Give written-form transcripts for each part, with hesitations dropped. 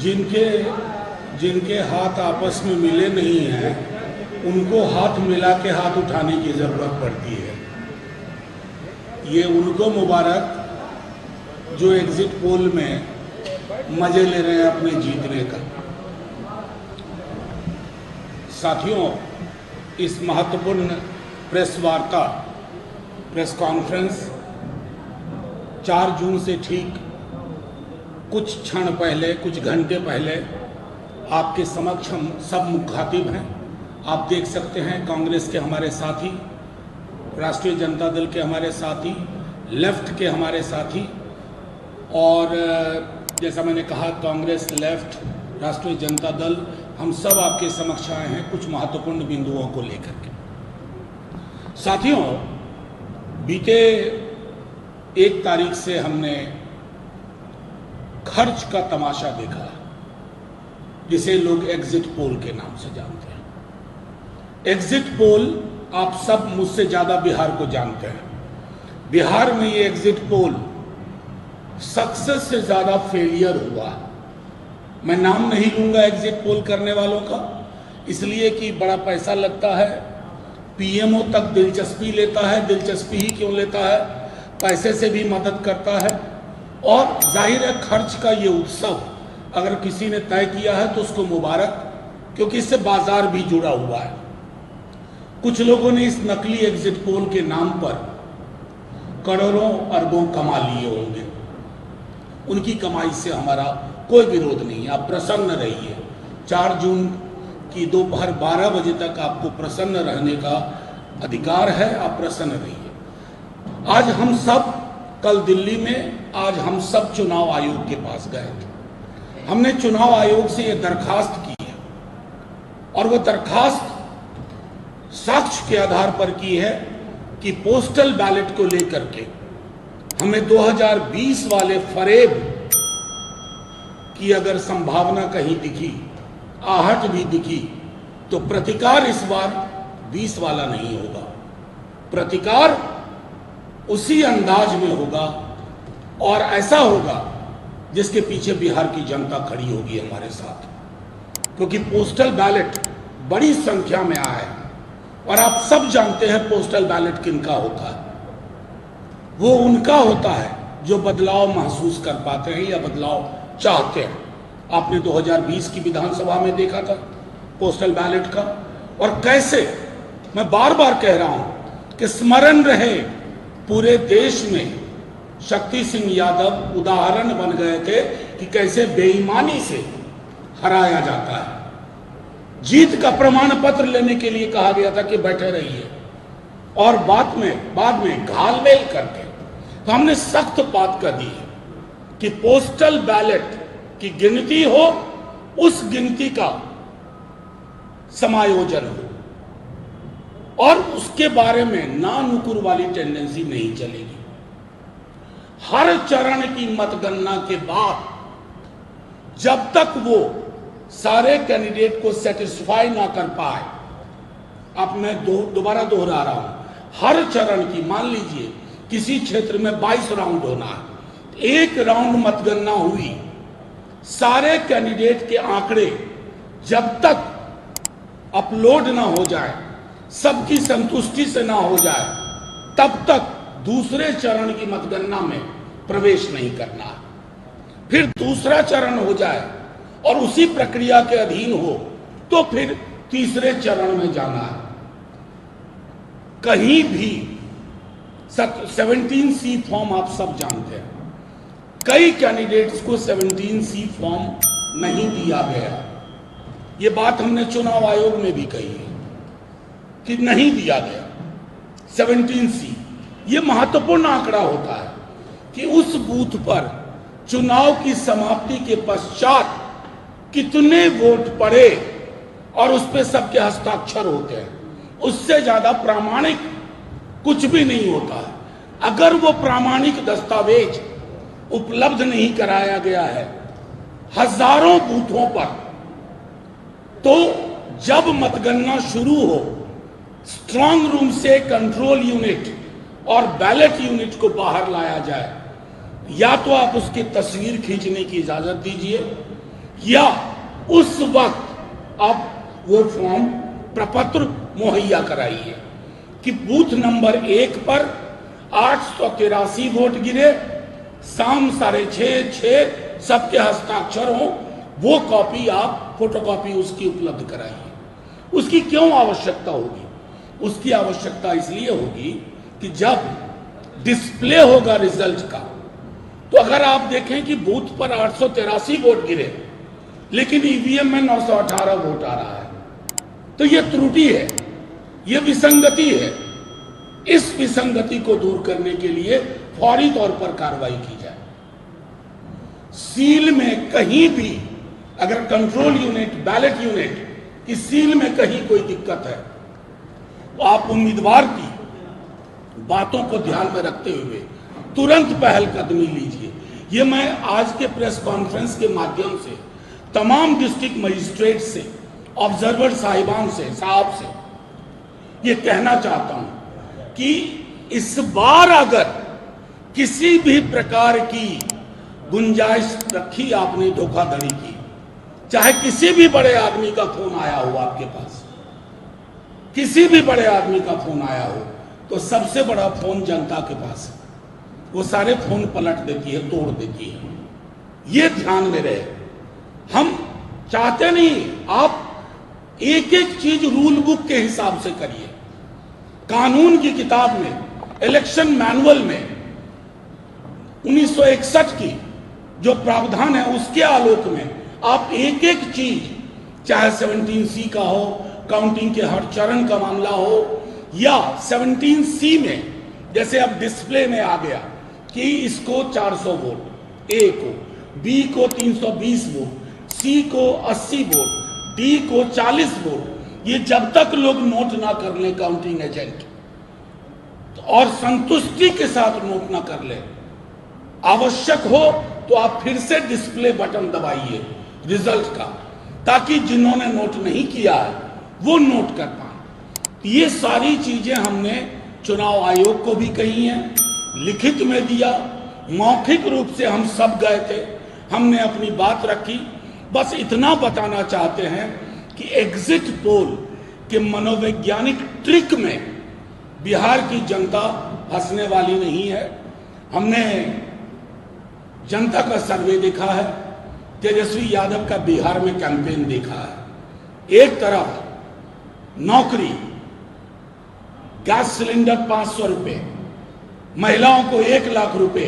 जिनके जिनके हाथ आपस में मिले नहीं हैं उनको हाथ मिला के हाथ उठाने की ज़रूरत पड़ती है। ये उनको मुबारक जो एग्जिट पोल में मजे ले रहे हैं अपने जीतने का। साथियों, इस महत्वपूर्ण प्रेस वार्ता, प्रेस कॉन्फ्रेंस 4 जून से ठीक कुछ क्षण पहले, कुछ घंटे पहले आपके समक्ष हम सब मुखातिब हैं। आप देख सकते हैं कांग्रेस के हमारे साथी, राष्ट्रीय जनता दल के हमारे साथी, लेफ्ट के हमारे साथी, और जैसा मैंने कहा कांग्रेस, लेफ्ट, राष्ट्रीय जनता दल, हम सब आपके समक्ष आए हैं कुछ महत्वपूर्ण बिंदुओं को लेकर के। साथियों, बीते 1 तारीख से हमने खर्च का तमाशा देखा, जिसे लोग एग्जिट पोल के नाम से जानते हैं। एग्जिट पोल आप सब मुझसे ज्यादा बिहार को जानते हैं। बिहार में ये एग्जिट पोल सक्सेस से ज्यादा फेलियर हुआ। मैं नाम नहीं लूंगा एग्जिट पोल करने वालों का, इसलिए कि बड़ा पैसा लगता है, पीएमओ तक दिलचस्पी लेता है। दिलचस्पी ही क्यों लेता है, पैसे से भी मदद करता है, और जाहिर है खर्च का ये उत्सव अगर किसी ने तय किया है तो उसको मुबारक, क्योंकि इससे बाजार भी जुड़ा हुआ है। कुछ लोगों ने इस नकली एग्जिट पोल के नाम पर करोड़ों अरबों कमा लिए होंगे। उनकी कमाई से हमारा कोई विरोध नहीं है, आप प्रसन्न रहिए। 4 जून की दोपहर 12 बजे तक आपको प्रसन्न रहने का अधिकार है, आप प्रसन्न रहिए। आज हम सब, कल दिल्ली में, आज हम सब चुनाव आयोग के पास गए थे। हमने चुनाव आयोग से यह दरखास्त की है, और वो दरखास्त साक्ष्य के आधार पर की है कि पोस्टल बैलेट को लेकर के हमें 2020 वाले फरेब की अगर संभावना कहीं दिखी, आहट भी दिखी, तो प्रतिकार इस बार 20 वाला नहीं होगा। प्रतिकार उसी अंदाज में होगा, और ऐसा होगा जिसके पीछे बिहार की जनता खड़ी होगी हमारे साथ, क्योंकि पोस्टल बैलेट बड़ी संख्या में आया है। और आप सब जानते हैं पोस्टल बैलेट किनका होता है। वो उनका होता है जो बदलाव महसूस कर पाते हैं या बदलाव चाहते हैं। आपने 2020 की विधानसभा में देखा था पोस्टल बैलेट का, और कैसे, मैं बार बार कह रहा हूं कि स्मरण रहे, पूरे देश में शक्ति सिंह यादव उदाहरण बन गए थे कि कैसे बेईमानी से हराया जाता है। जीत का प्रमाण पत्र लेने के लिए कहा गया था कि बैठे रहिए, और बाद में घालमेल करके तो हमने सख्त बात कर दी है कि पोस्टल बैलेट की गिनती हो, उस गिनती का समायोजन हो, और उसके बारे में नानुकुर वाली टेंडेंसी नहीं चलेगी। हर चरण की मतगणना के बाद जब तक वो सारे कैंडिडेट को सेटिस्फाई ना कर पाए, अब मैं दोबारा दोहरा रहा हूं, हर चरण की, मान लीजिए किसी क्षेत्र में 22 राउंड होना है, 1 राउंड मतगणना हुई, सारे कैंडिडेट के आंकड़े जब तक अपलोड ना हो जाए, सबकी संतुष्टि से ना हो जाए, तब तक दूसरे चरण की मतगणना में प्रवेश नहीं करना है। फिर दूसरा चरण हो जाए और उसी प्रक्रिया के अधीन हो तो फिर तीसरे चरण में जाना है। कहीं भी 17C फॉर्म आप सब जानते हैं, कई कैंडिडेट्स को 17C फॉर्म नहीं दिया गया। ये बात हमने चुनाव आयोग में भी कही है कि नहीं दिया गया 17C। ये महत्वपूर्ण आंकड़ा होता है कि उस बूथ पर चुनाव की समाप्ति के पश्चात कितने वोट पड़े और उस पर सबके हस्ताक्षर होते हैं। उससे ज्यादा प्रामाणिक कुछ भी नहीं होता है। अगर वो प्रामाणिक दस्तावेज उपलब्ध नहीं कराया गया है हजारों बूथों पर, तो जब मतगणना शुरू हो, स्ट्रांग रूम से कंट्रोल यूनिट और बैलेट यूनिट को बाहर लाया जाए। या तो आप उसकी तस्वीर खींचने की इजाजत दीजिए, या उस वक्त आप वो फॉर्म प्रपत्र मुहैया कराइए कि बूथ नंबर 1 पर 883 वोट गिरे, शाम 6:30 सबके हस्ताक्षर हो, वो कॉपी आप फोटोकॉपी उसकी उपलब्ध कराइए। उसकी क्यों आवश्यकता होगी? उसकी आवश्यकता इसलिए होगी कि जब डिस्प्ले होगा रिजल्ट का, तो अगर आप देखें कि बूथ पर 883 वोट गिरे लेकिन ईवीएम में 918 वोट आ रहा है, तो यह त्रुटि है, यह विसंगति है। इस विसंगति को दूर करने के लिए फौरी तौर पर कार्रवाई की जाए। सील में कहीं भी अगर कंट्रोल यूनिट, बैलेट यूनिट की सील में कहीं कोई दिक्कत है, तो आप उम्मीदवार की बातों को ध्यान में रखते हुए तुरंत पहल कदमी लीजिए। ये मैं आज के प्रेस कॉन्फ्रेंस के माध्यम से तमाम डिस्ट्रिक्ट मजिस्ट्रेट से, ऑब्जर्वर साहिबान से, साहब से ये कहना चाहता हूं कि इस बार अगर किसी भी प्रकार की गुंजाइश रखी आपने धोखाधड़ी की, चाहे किसी भी बड़े आदमी का फोन आया हो आपके पास, किसी भी बड़े आदमी का फोन आया हो, तो सबसे बड़ा फोन जनता के पास है। वो सारे फोन पलट देती है, तोड़ देती है। ये ध्यान में रहे। हम चाहते नहीं, आप एक एक चीज रूल बुक के हिसाब से करिए। कानून की किताब में, इलेक्शन मैनुअल में 1961 की जो प्रावधान है उसके आलोक में आप एक एक चीज, चाहे 17C का हो, काउंटिंग के हर चरण का मामला हो, या 17C में जैसे अब डिस्प्ले में आ गया कि इसको 400 वोट ए को, बी को 320 वोट, सी को 80 वोट, डी को 40 वोट, ये जब तक लोग नोट ना कर ले काउंटिंग एजेंट, और संतुष्टि के साथ नोट ना कर ले, आवश्यक हो तो आप फिर से डिस्प्ले बटन दबाइए रिजल्ट का, ताकि जिन्होंने नोट नहीं किया है वो नोट कर पाए। ये सारी चीजें हमने चुनाव आयोग को भी कही हैं, लिखित में दिया, मौखिक रूप से हम सब गए थे, हमने अपनी बात रखी। बस इतना बताना चाहते हैं कि एग्जिट पोल के मनोवैज्ञानिक ट्रिक में बिहार की जनता हंसने वाली नहीं है। हमने जनता का सर्वे देखा है, तेजस्वी यादव का बिहार में कैंपेन देखा है। एक तरफ नौकरी, गैस सिलेंडर 500 रुपए, महिलाओं को 1 लाख रुपए,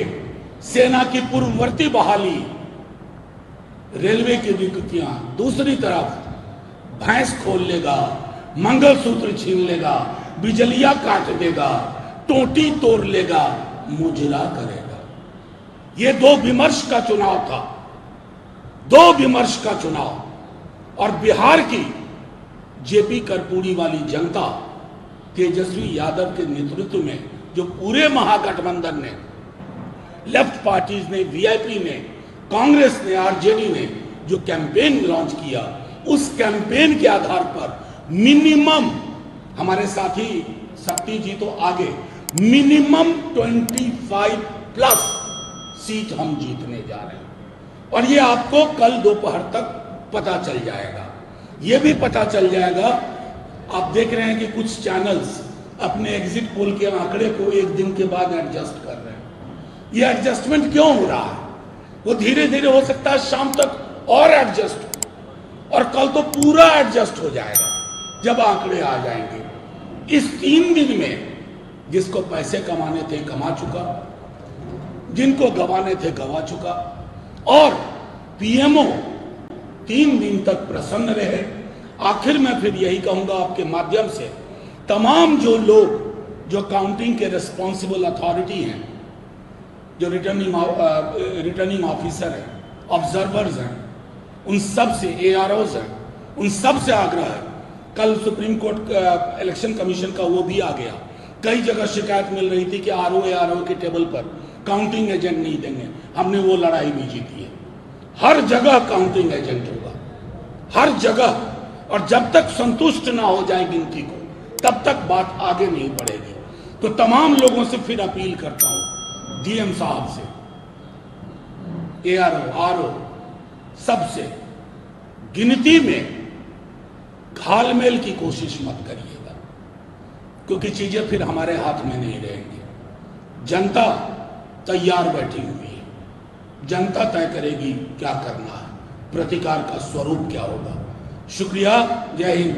सेना की पूर्ववर्ती बहाली, रेलवे की नियुक्तियां, दूसरी तरफ भैंस खोल लेगा, मंगलसूत्र छीन लेगा, बिजलियां काट देगा, टोटी तोड़ लेगा, मुजरा करेगा। ये 2 विमर्श का चुनाव था, 2 विमर्श का चुनाव। और बिहार की जेपी कर्पूरी वाली जनता तेजस्वी यादव के नेतृत्व में, जो पूरे महागठबंधन ने, लेफ्ट पार्टीज ने, वीआईपी ने, कांग्रेस ने, आरजेडी ने जो कैंपेन लॉन्च किया, उस कैंपेन के आधार पर मिनिमम, हमारे साथी शक्ति जी तो आगे, मिनिमम 25+ सीट हम जीतने जा रहे हैं। और ये आपको कल दोपहर तक पता चल जाएगा। ये भी पता चल जाएगा, आप देख रहे हैं कि कुछ चैनल्स अपने एग्जिट पोल के आंकड़े को 1 दिन के बाद एडजस्ट कर रहे हैं। ये एडजस्टमेंट क्यों हो रहा है? वो धीरे धीरे हो सकता है शाम तक और एडजस्ट हो, और कल तो पूरा एडजस्ट हो जाएगा जब आंकड़े आ जाएंगे। इस 3 दिन में जिसको पैसे कमाने थे कमा चुका, जिनको गंवाने थे गंवा चुका, और पीएमओ 3 दिन तक प्रसन्न रहे। आखिर में फिर यही कहूंगा आपके माध्यम से, तमाम जो लोग जो काउंटिंग के रिस्पॉन्सिबल अथॉरिटी हैं, जो रिटर्निंग ऑफिसर हैं, ऑब्जर्वर्स हैं, उन सब से, AROs हैं, उन सब से आग्रह है। कल सुप्रीम कोर्ट इलेक्शन कमीशन का वो भी आ गया। कई जगह शिकायत मिल रही थी कि ARO के टेबल पर काउंटिंग एजेंट नहीं देंगे। हमने वो लड़ाई भी जीती है। हर जगह काउंटिंग एजेंट होगा, हर जगह। और जब तक संतुष्ट ना हो जाए गिनती को, तब तक बात आगे नहीं बढ़ेगी। तो तमाम लोगों से फिर अपील करता हूं, डीएम साहब से, ARO, RO, सबसे गिनती में घालमेल की कोशिश मत करिएगा, क्योंकि चीजें फिर हमारे हाथ में नहीं रहेंगी। जनता तैयार बैठी हुई है, जनता तय करेगी क्या करना है, प्रतिकार का स्वरूप क्या होगा। शुक्रिया, जय हिंद।